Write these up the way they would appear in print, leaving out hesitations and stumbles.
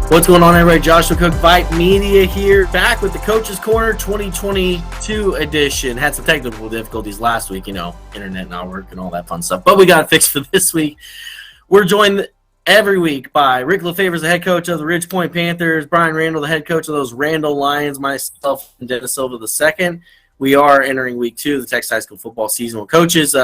What's going on, everybody? Joshua Cook, VYPE Media here, back with the Coach's Corner 2022 edition. Had some technical difficulties last week, internet not working, all that fun stuff. But we got it fixed for this week. We're joined every week by Rick Lafavers, the head coach of the Ridge Point Panthers, Brian Randle, the head coach of those Randle Lions, myself, and Dennis Silva II. We are entering week 2 of the Texas high school football season. Well, coaches,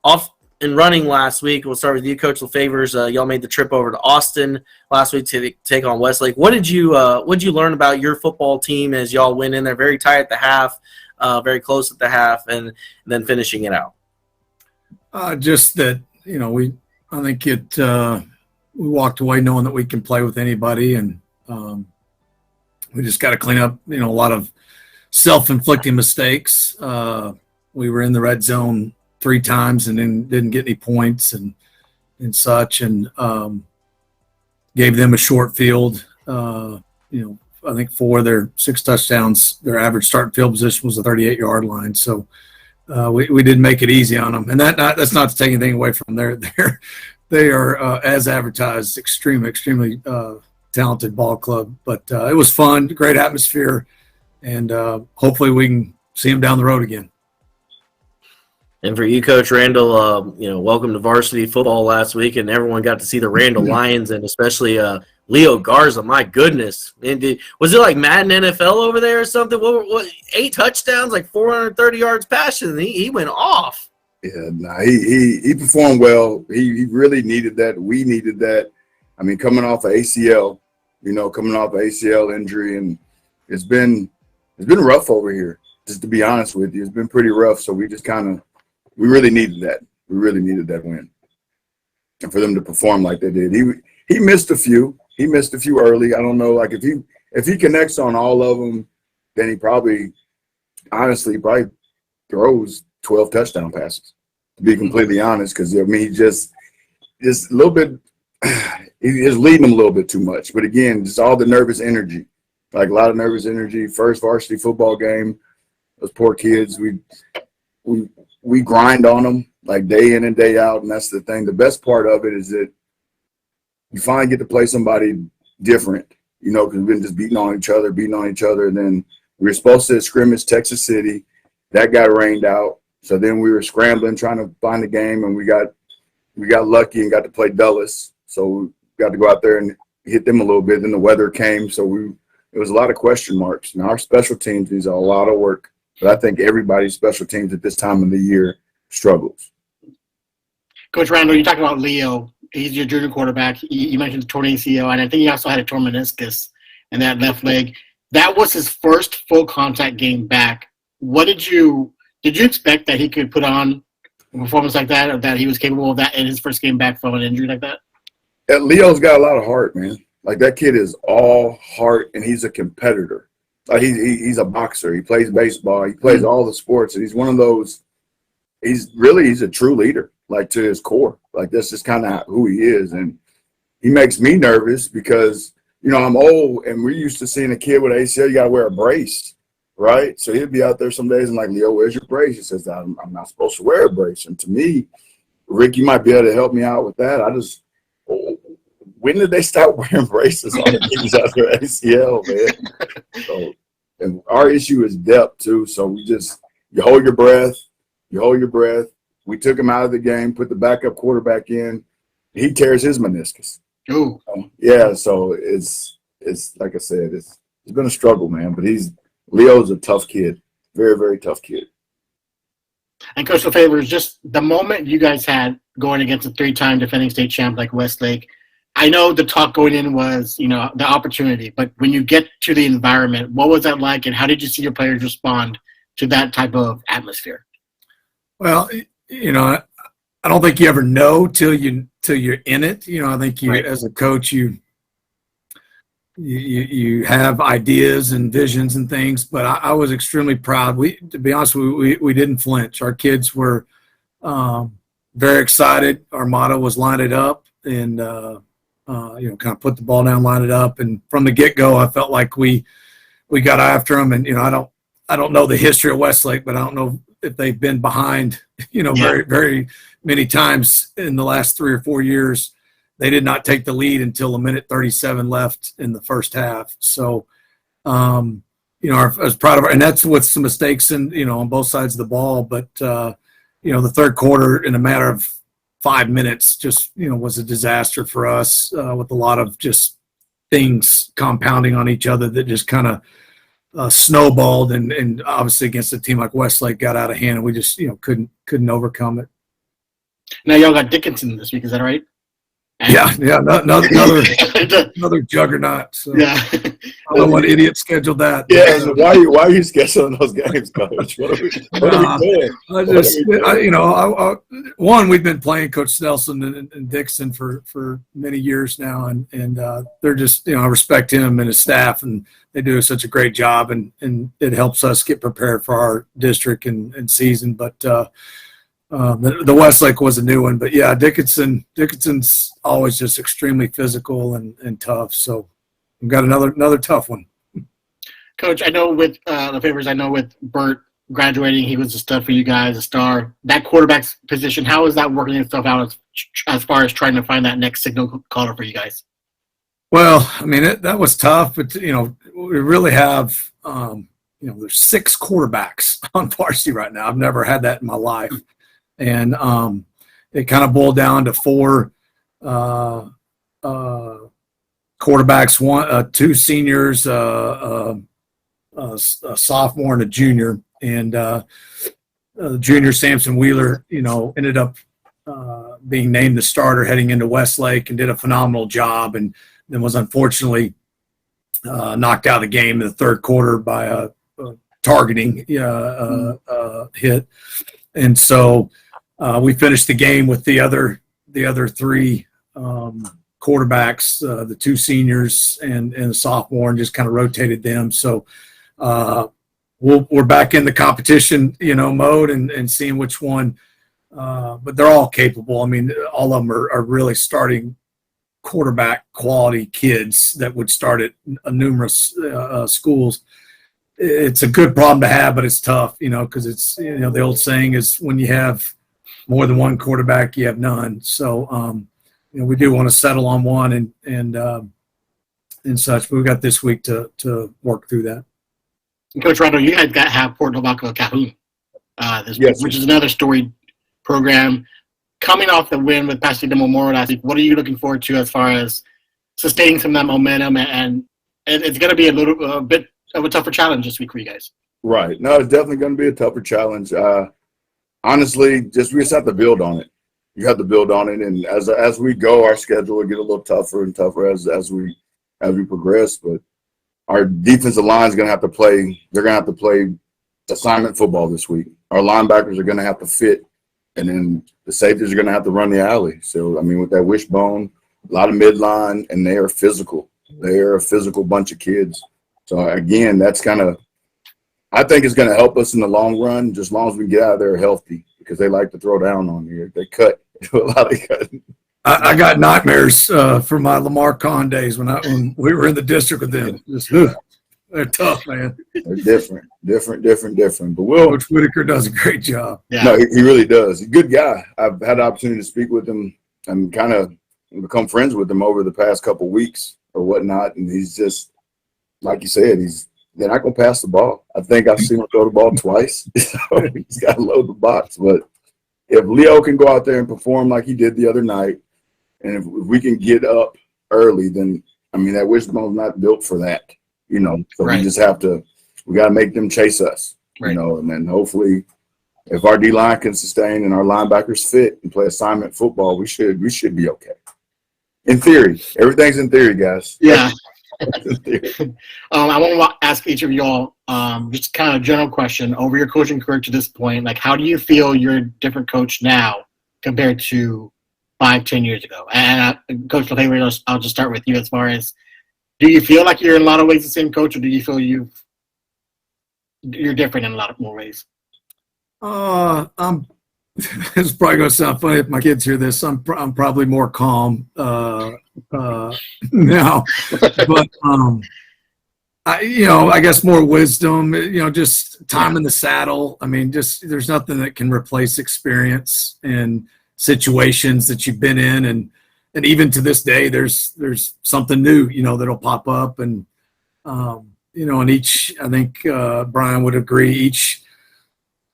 off and running last week. We'll start with you, Coach Lafavers. Y'all made the trip over to Austin last week to take on Westlake. What did you learn about your football team as y'all went in there very tight at the half, very close at the half, and then finishing it out? Just that, we walked away knowing that we can play with anybody, and we just got to clean up, a lot of self-inflicting mistakes. We were in the red zone 3 times and then didn't get any points and such, and gave them a short field. I think 4 of their 6 touchdowns, their average starting field position was the 38-yard line. So we didn't make it easy on them, and that's not to take anything away from them. They are as advertised, extremely talented ball club. But it was fun, great atmosphere, and hopefully we can see them down the road again. And for you, Coach Randle, welcome to varsity football last week, and everyone got to see the Randle Lions, and especially Leo Garza. My goodness, was it like Madden NFL over there or something? What 8 touchdowns, like 430 yards passing, and he went off. Yeah, he performed well. He really needed that. We needed that. I mean, coming off of ACL, injury, and it's been rough over here. Just to be honest with you, it's been pretty rough. So we just we really needed that. We really needed that win, and for them to perform like they did. He missed a few. He missed a few early. I don't know, like if he connects on all of them, then he probably throws 12 touchdown passes. To be completely honest, because he just a little bit. He's leading them a little bit too much. But again, just all the nervous energy, like a lot of nervous energy. First varsity football game. Those poor kids. We grind on them like day in and day out, and that's the thing. The best part of it is that you finally get to play somebody different, because we've been just beating on each other. And then we were supposed to scrimmage Texas City. That got rained out. So then we were scrambling, trying to find the game, and we got lucky and got to play Dulles. So we got to go out there and hit them a little bit. Then the weather came, so it was a lot of question marks. Now, our special teams needs a lot of work. But I think everybody's special teams at this time of the year struggles. Coach Randle, you talked about Leo. He's your junior quarterback. You mentioned the torn ACL, and I think he also had a torn meniscus in that left leg. That was his first full contact game back. Did you expect that he could put on a performance like that, or that he was capable of that in his first game back from an injury like that? Yeah, Leo's got a lot of heart, man. Like, that kid is all heart, and he's a competitor. Like, he's a boxer. He plays baseball. He plays all the sports, and he's one of those. He's a true leader, like, to his core. Like, that's just kind of who he is, and he makes me nervous because I'm old, and we're used to seeing a kid with ACL. You got to wear a brace, right? So he'd be out there some days and like, Leo, where's your brace? He says, I'm not supposed to wear a brace. And to me, Rick, you might be able to help me out with that. When did they start wearing braces on the kids out their ACL, man? So, and our issue is depth too. So you hold your breath. We took him out of the game, put the backup quarterback in. He tears his meniscus. Ooh. Yeah. So it's like I said, it's been a struggle, man. But Leo's a tough kid, very, very tough kid. And Coach Lafavers, just the moment you guys had going against a 3-time defending state champ like Westlake. I know the talk going in was, the opportunity, but when you get to the environment, what was that like, and how did you see your players respond to that type of atmosphere? Well, I don't think you ever know till you're in it. I think you, right, as a coach, you have ideas and visions and things, but I was extremely proud. To be honest, we didn't flinch. Our kids were very excited. Our motto was line it up, and kind of put the ball down, line it up, and from the get-go, I felt like we got after them. And I don't know the history of Westlake, but I don't know if they've been behind, very, very many times in the last 3 or 4 years. they did not take the lead until a minute 37 left in the first half. So, you know, I was proud of her, and that's with some mistakes on both sides of the ball. But, the third quarter in a matter of 5 minutes just, was a disaster for us with a lot of just things compounding on each other that just kind of snowballed, and obviously against a team like Westlake got out of hand, and we just, couldn't overcome it. Now y'all got Dickinson this week, is that right? Yeah, another juggernaut. So. Yeah. I don't know what idiot scheduled that. Yeah, so why are you scheduling those games, Coach? What are we doing? One, we've been playing Coach Nelson and Dixon for many years now, and they're just, I respect him and his staff, and they do such a great job, and it helps us get prepared for our district and season. But the Westlake was a new one, but yeah, Dickinson's always just extremely physical and tough. So we've got another tough one. Coach, I know with Lafavers, I know with Bert graduating, he was a stud for you guys, a star. That quarterback's position, how is that working itself out as far as trying to find that next signal caller for you guys? Well, I mean, that was tough, but we really have there's 6 quarterbacks on varsity right now. I've never had that in my life. And it kind of boiled down to 4 quarterbacks, 2 seniors, a sophomore, and a junior. And junior Samson Wheeler, ended up being named the starter heading into Westlake and did a phenomenal job, and then was unfortunately knocked out of the game in the third quarter by a targeting hit. And so we finished the game with the other 3 quarterbacks, the 2 seniors and a sophomore, and just kind of rotated them. So we're back in the competition, mode and seeing which one. But they're all capable. I mean, all of them are really starting quarterback quality kids that would start at numerous schools. It's a good problem to have, but it's tough, because it's, the old saying is when you have more than one quarterback, you have none. So, we do want to settle on one and such. But we've got this week to work through that. And Coach Randle, you guys have Port Lavaca Calhoun this week, which is another storied program. Coming off the win with Pasadena Memorial last week, what are you looking forward to as far as sustaining some of that momentum? And it's going to be a bit of a tougher challenge this week for you guys. Right. No, it's definitely going to be a tougher challenge. Honestly, we just have to build on it. You have to build on it, and as we go, our schedule will get a little tougher and tougher as we progress. But our defensive line is going to have to play. They're going to have to play assignment football this week. Our linebackers are going to have to fit, and then the safeties are going to have to run the alley. So, I mean, with that wishbone, a lot of midline, and they are physical. They are a physical bunch of kids. So, again, that's kind of – I think it's going to help us in the long run, just as long as we get out of there healthy, because they like to throw down on you. They cut. A lot of cutting. I got nightmares from my Lamar Kahn days when we were in the district with them. They're tough, man. They're different. But Coach Whitaker does a great job. Yeah. No, he really does. He's a good guy. I've had the opportunity to speak with him and kind of become friends with him over the past couple weeks or whatnot. And he's just, like you said, they're not going to pass the ball. I think I've seen him throw the ball twice. So he's got to load the box. But if Leo can go out there and perform like he did the other night, and if we can get up early, then, I mean, that wishbone's not built for that, So right. we just have to – we got to make them chase us, right. And then hopefully if our D-line can sustain and our linebackers fit and play assignment football, we should be okay. In theory. Everything's in theory, guys. Yeah. I want to ask each of y'all just kind of a general question over your coaching career to this point. Like, how do you feel you're a different coach now compared to 5-10 years ago? And Coach Lafavers, I'll just start with you as far as, do you feel like you're in a lot of ways the same coach, or do you feel you're different in a lot of more ways? It's probably going to sound funny if my kids hear this. I'm probably more calm now, but I guess more wisdom. Just time in the saddle. I mean, just there's nothing that can replace experience and situations that you've been in, even to this day, there's something new, that'll pop up. And, and each, I think Brian would agree, each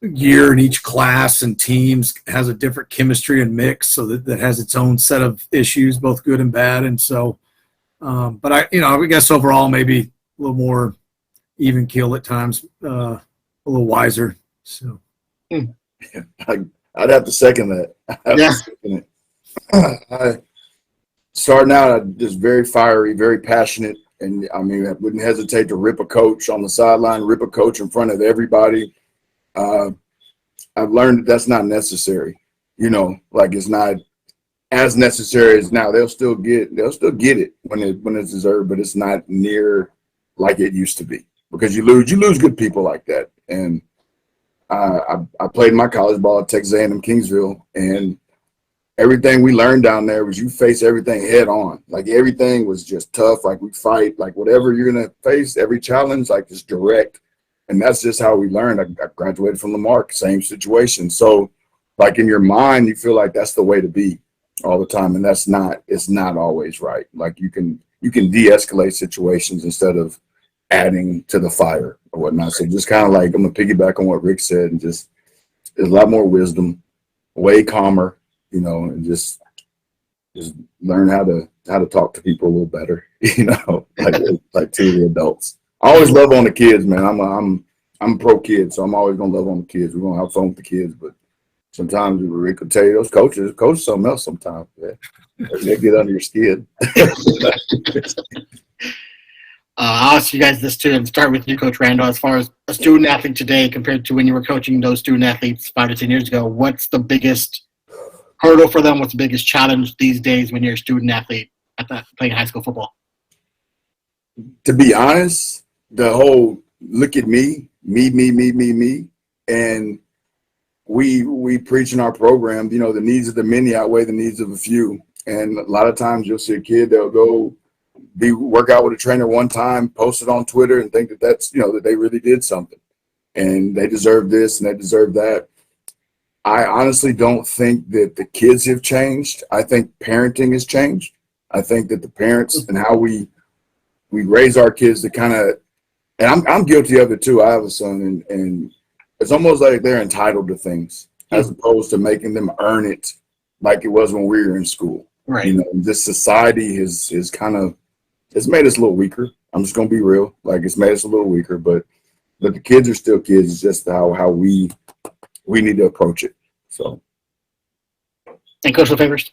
year and each class and teams has a different chemistry and mix, so that has its own set of issues, both good and bad. And so, but I guess overall maybe a little more even keel at times, a little wiser. So I'd have to second that. Starting out, I'm just very fiery, very passionate, and I wouldn't hesitate to rip a coach on the sideline, rip a coach in front of everybody. I've learned that's not necessary. It's not as necessary as now. They'll still get it when it's deserved, but it's not near like it used to be, because you lose good people like that. And I played my college ball at Texas A&M Kingsville, and everything we learned down there was you face everything head on. Like, everything was just tough. Like, we fight, like whatever you're gonna face, every challenge, like, just direct. And that's just how we learned. I graduated from Lamarck, same situation. So, like, in your mind, you feel like that's the way to be all the time, and it's not always right. Like, you can de-escalate situations instead of adding to the fire or whatnot. So just kind of like, I'm gonna piggyback on what Rick said, and just there's a lot more wisdom, way calmer, and just learn how to talk to people a little better, like to the adults. I always love on the kids, man. I'm a pro kid, so I'm always gonna love on the kids. We're gonna have fun with the kids, but sometimes Rick will tell you those coaches something else sometimes. Yeah. They get under your skin. I'll ask you guys this too, and start with you, Coach Randle. As far as a student athlete today compared to when you were coaching those student athletes 5 to 10 years ago, what's the biggest hurdle for them? What's the biggest challenge these days when you're a student athlete playing high school football? To be honest, the whole look at me, and we preach in our program, the needs of the many outweigh the needs of a few. And a lot of times you'll see a kid, they'll go work out with a trainer one time, post it on Twitter, and think that that's, that they really did something and they deserve this and they deserve that. I honestly don't think that the kids have changed. I think parenting has changed. I think that the parents and how we raise our kids to kind of, and I'm guilty of it too. I have a son, and it's almost like they're entitled to things as opposed to making them earn it like it was when we were in school. Right. This society is kind of, it's made us a little weaker. I'm just going to be real. Like, it's made us a little weaker, but the kids are still kids. It's just how we need to approach it. So. And Coach Lafavers?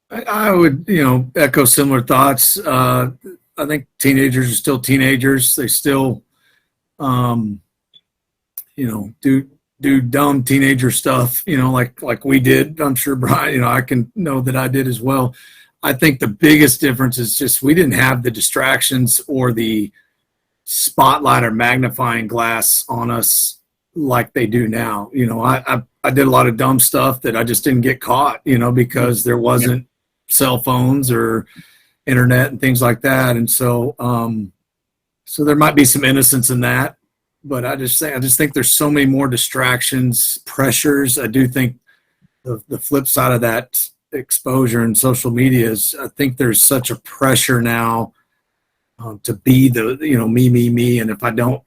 I would, echo similar thoughts. I think teenagers are still teenagers. They still, do dumb teenager stuff, like we did. I'm sure Brian, I can know that I did as well. I think the biggest difference is just we didn't have the distractions or the spotlight or magnifying glass on us like they do now. I did a lot of dumb stuff that I just didn't get caught, because there wasn't cell phones or internet and things like that. And so, so there might be some innocence in that, but I just think there's so many more distractions, pressures. I do think the flip side of that exposure and social media is, I think there's such a pressure now to be the, me. And if I don't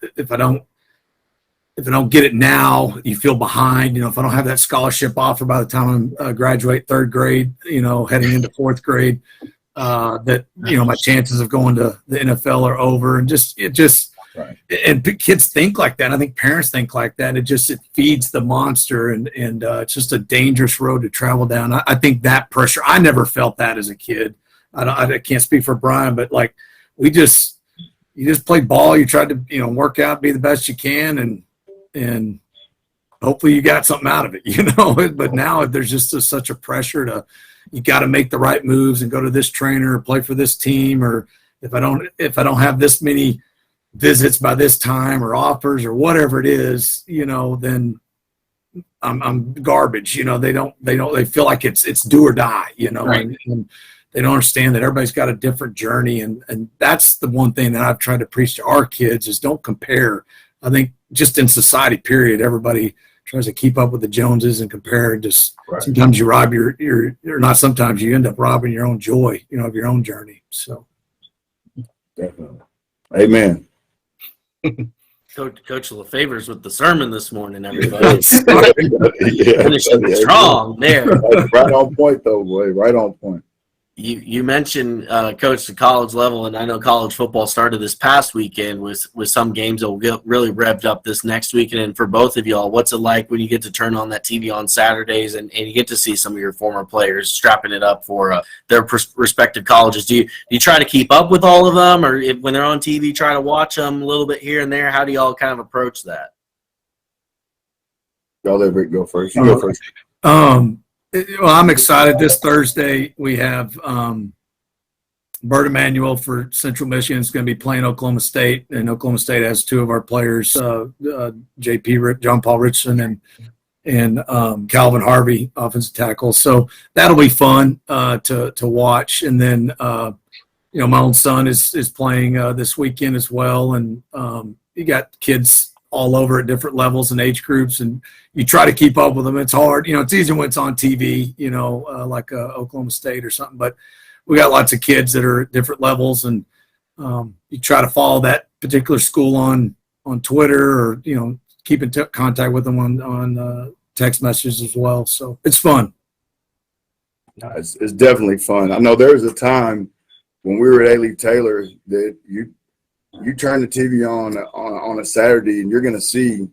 get it now, you feel behind. If I don't have that scholarship offer by the time I graduate third grade, heading into fourth grade, that my chances of going to the NFL are over. And right. And kids think like that. I think parents think like that. It feeds the monster, and it's just a dangerous road to travel down. I think that pressure, I never felt that as a kid. I can't speak for Brian, but like you just play ball. You try to work out, be the best you can, and hopefully you got something out of it. But now there's just such a pressure to, you got to make the right moves and go to this trainer or play for this team, or if I don't have this many visits by this time or offers or whatever it is, then I'm garbage. They feel like it's do or die, Right. and they don't understand that everybody's got a different journey. And that's the one thing that I've tried to preach to our kids is don't compare. I think just in society, period, everybody tries to keep up with the Joneses and compare. And just Right. sometimes you rob or not sometimes, you end up robbing your own joy, of your own journey. So Definitely. Amen. Coach Lafavers with the sermon this morning, everybody. Yeah. Finishing strong there. Right on point, though, boy. Right on point. You mentioned, Coach, the college level, and I know college football started this past weekend with some games that will get really revved up this next weekend. And for both of y'all, what's it like when you get to turn on that TV on Saturdays and you get to see some of your former players strapping it up for their respective colleges? Do you try to keep up with all of them, or when they're on TV, try to watch them a little bit here and there? How do y'all kind of approach that? Y'all let Rick go first. You go first. Well, I'm excited. This Thursday we have Bert Emanuel for Central Michigan is going to be playing Oklahoma State, and Oklahoma State has two of our players, John Paul Richardson and Calvin Harvey, offensive tackle. So that'll be fun to watch. And then my own son is playing this weekend as well, and you got kids all over at different levels and age groups, and you try to keep up with them. It's hard. It's easier when it's on TV, like Oklahoma State or something, but we got lots of kids that are at different levels, and you try to follow that particular school on Twitter, or, keep in contact with them on text messages as well. So it's fun. It's definitely fun. I know there was a time when we were at A-League Taylor that you turn the TV on a Saturday and you're going to see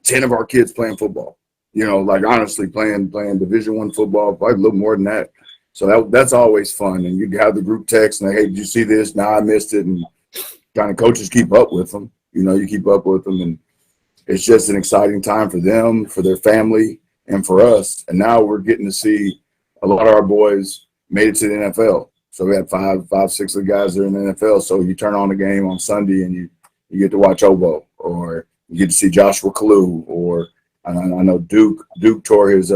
10 of our kids playing football, like honestly playing Division I football, probably a little more than that. So that's always fun. And you have the group text and, hey, did you see this? No, I missed it. And kind of coaches keep up with them. You keep up with them. And it's just an exciting time for them, for their family, and for us. And now we're getting to see a lot of our boys made it to the NFL. So we had five, six of the guys that are in the NFL. So you turn on the game on Sunday and you get to watch Obo, or you get to see Joshua Kalu, or I know Duke tore his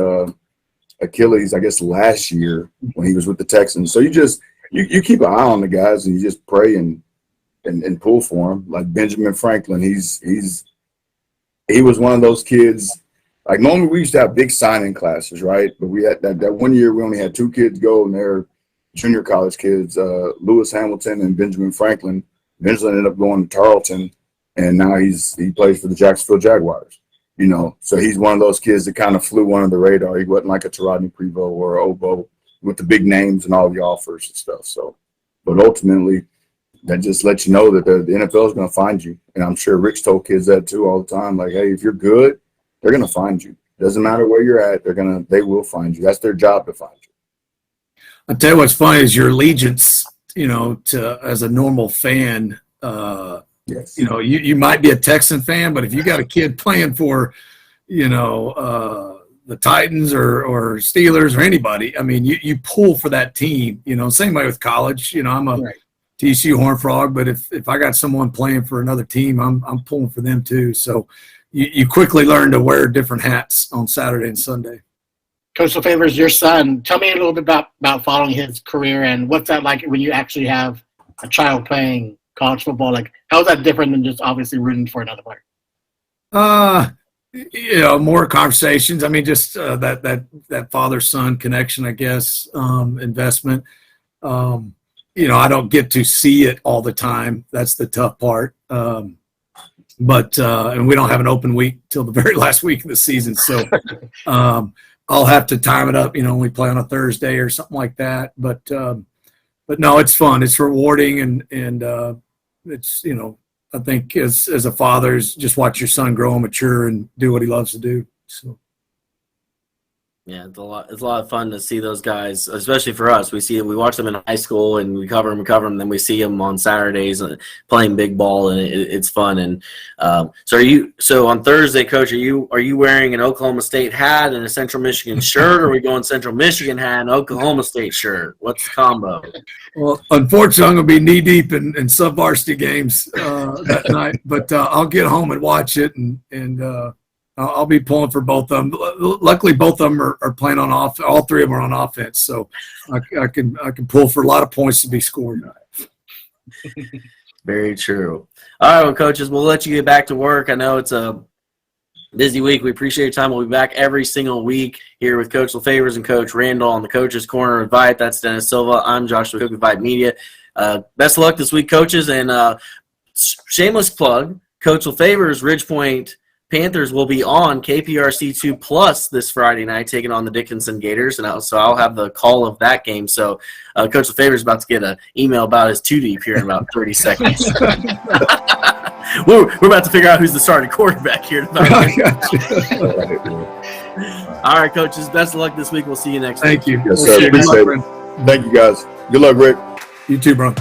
Achilles, I guess, last year when he was with the Texans. So you keep an eye on the guys and you just pray and pull for them. Like Benjamin Franklin, he was one of those kids. Like normally we used to have big signing classes, right? But we had that 1 year we only had two kids go, and they're junior college kids, Lewis Hamilton and Benjamin Franklin. Benjamin ended up going to Tarleton, and now he plays for the Jacksonville Jaguars. So he's one of those kids that kind of flew under the radar. He wasn't like a Rodney Prevost or a Obo with the big names and all the offers and stuff. So, but ultimately, that just lets you know that the NFL is going to find you. And I'm sure Rick's told kids that too all the time. Like, hey, if you're good, they're going to find you. Doesn't matter where you're at. They will find you. That's their job to find you. I'll tell you what's funny is your allegiance, to as a normal fan. Yes. You might be a Texan fan, but if you got a kid playing for, the Titans or Steelers or anybody, I mean, you pull for that team. Same way with college. I'm a TCU Horned Frog, but if I got someone playing for another team, I'm pulling for them too. So you quickly learn to wear different hats on Saturday and Sunday. Coach Lafavers, your son, tell me a little bit about following his career, and what's that like when you actually have a child playing college football? Like, how is that different than just obviously rooting for another player? More conversations. I mean, just that father-son connection, I guess, investment. I don't get to see it all the time. That's the tough part. But we don't have an open week till the very last week of the season. So I'll have to time it up, we play on a Thursday or something like that. But no, it's fun. It's rewarding. And it's, I think as a father is just watch your son grow and mature and do what he loves to do. So. Yeah, it's a lot of fun to see those guys, especially for us. We watch them in high school and we cover them, then we see them on Saturdays playing big ball, and it's fun. And so on Thursday, Coach, are you wearing an Oklahoma State hat and a Central Michigan shirt, or are we going Central Michigan hat and Oklahoma State shirt? What's the combo? Well, unfortunately, I'm going to be knee deep in sub-varsity games that night, but I'll get home and watch it and I'll be pulling for both of them. Luckily, both of them are playing on offense. All three of them are on offense, so I can pull for a lot of points to be scored. Very true. All right, well, coaches, we'll let you get back to work. I know it's a Busy week. We appreciate your time. We'll be back every single week here with Coach Lafavers and Coach Randle on the Coach's Corner with VYPE. That's Dennis Silva. I'm Joshua Cook with VYPE Media. Best of luck this week, coaches. And shameless plug, Coach Lafavers, Ridgepoint Panthers will be on KPRC2 Plus this Friday night, taking on the Dickinson Gators, and so I'll have the call of that game. So Coach Lafavers is about to get an email about his 2-deep here in about 30 seconds. We're about to figure out who's the starting quarterback here tonight. All right, coaches, best of luck this week. We'll see you next week. Thank you. Yes, sir. Appreciate it. Thank you, guys. Good luck, Rick. You too, bro.